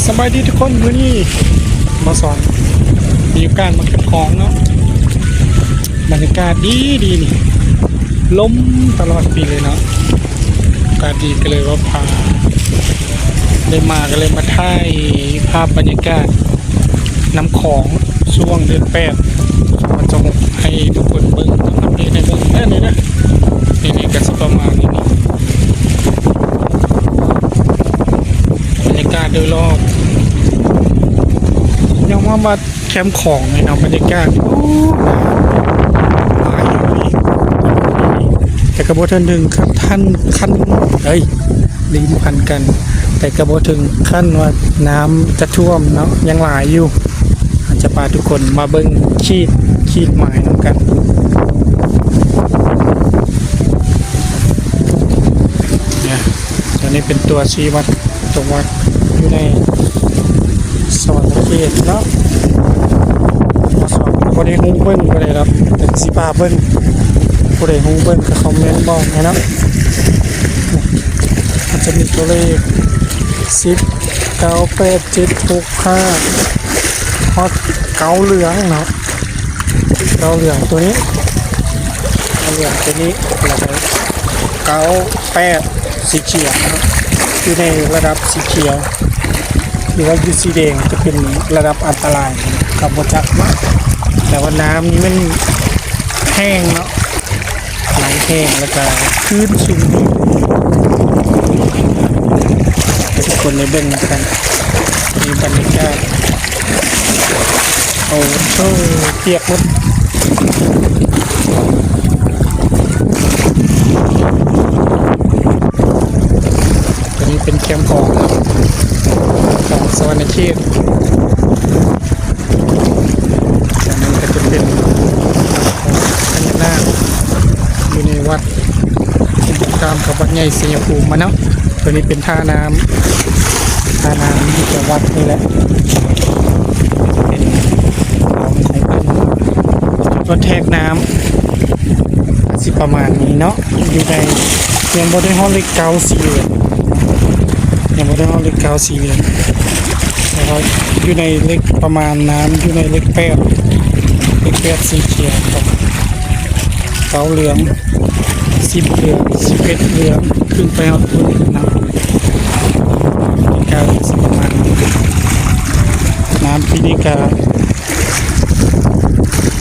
สบายดีทุกคนมื้อนี้มาสอนมีการมาเก็บของเนาะบรรยากาศดีนี่ลมตลอดปีเลยเนาะอากาศดีก็เลยว่าพาได้มาก็เลยมาถ่ายภาพบรรยากาศน้ำของช่วงเดือน8มันจะให้ทุกคนเบิ่งอัปเดตในเบิ่งนี่นะนี่ก็สิประมาณนี้บรรยากาศโดยรอบยังว่ามาแคมป์ของในเนาะบรรยากาศหลายอยู่นี่แต่กระโบทันถึงครับท่านขั้นลิ้นพันกันแต่กระโบถึงขั้นว่าน้ำจะท่วมเนาะยังหลายอยู่อาจจะพาทุกคนมาเบิ้งขีดหมายน้ำกันเนี่ยตัวนี้เป็นตัวชี้วัดตัววัดอยู่ในสวรรค์เขตเนาะสอบคนได้ฮู้เบิ้งก็ได้ครับแต่สิปาเบิ้งคนได้ฮู้เบิ้งก็คอมเมนต์บอกให้เนาะมันจะมีตัวเลข10 9 8 7 6 5ฮอต9เหลืองเนาะ9เหลืองตัวนี้9เหลืองตัวนี้แล้วก็9 8สีเขียวเนาะอยู่ในระดับสีเขียวหรือว่ายูสีแดงจะเป็นระดับอันตรายกับบจักเนาะแต่ว่าน้ำนี้มันแห้งเนาะไหลแห้งแล้วก็คลื่นสูงทุกคนในเบื้องกันมีบรรยากาศโอ้โหเปียกหมดตัวนี้เป็นแคมป์ของสวรรค์เขตจากนั้นก็จะเป็นพญานาคอยู่ในวัดตามกับวัดใหญ่ศรีภูมิมาเนาะตัวนี้เป็นท่าน้ำที่จะวัดนี่แหละเป็นของตัวแทกน้ำสิประมาณนี้เนาะอยู่ในยังบริห้องเล็กเกาสีเหลืองยังบริห้องเล็กเกาสีเหลืองแล้วก็อยู่ในเล็กประมาณน้ำอยู่ในเล็กแปดสีเขียวเกาเหลือง10เหลือง11เหลืองขึ้นไปเอาตัวนี้นะการสิประมาณน้ำพินิกา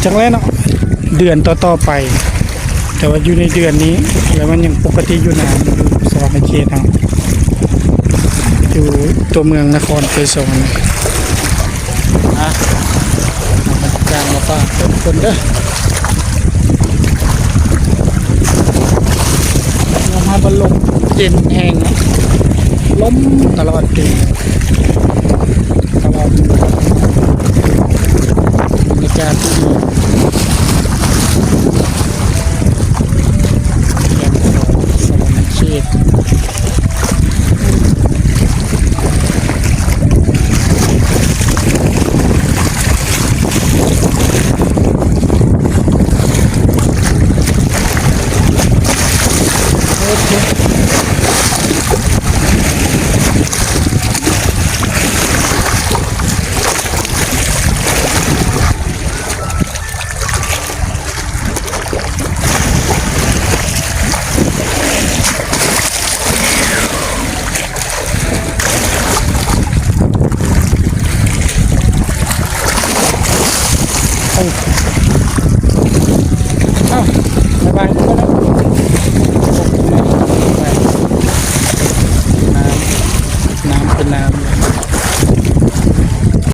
จังแล้วเนาะเดือนต่อไปแต่ว่าอยู่ในเดือนนี้แล้วมันยังปกติอยู่น้ำสวรรค์เขตครับอยู่ตัวเมืองนครไทยสวรรค์การมาฝากทุกคนเด้อมาบรรลุเย็นแห้งล้มตลอดปีตลอดบรรยากาศที่ดีแคมป์ของสวรรค์เขต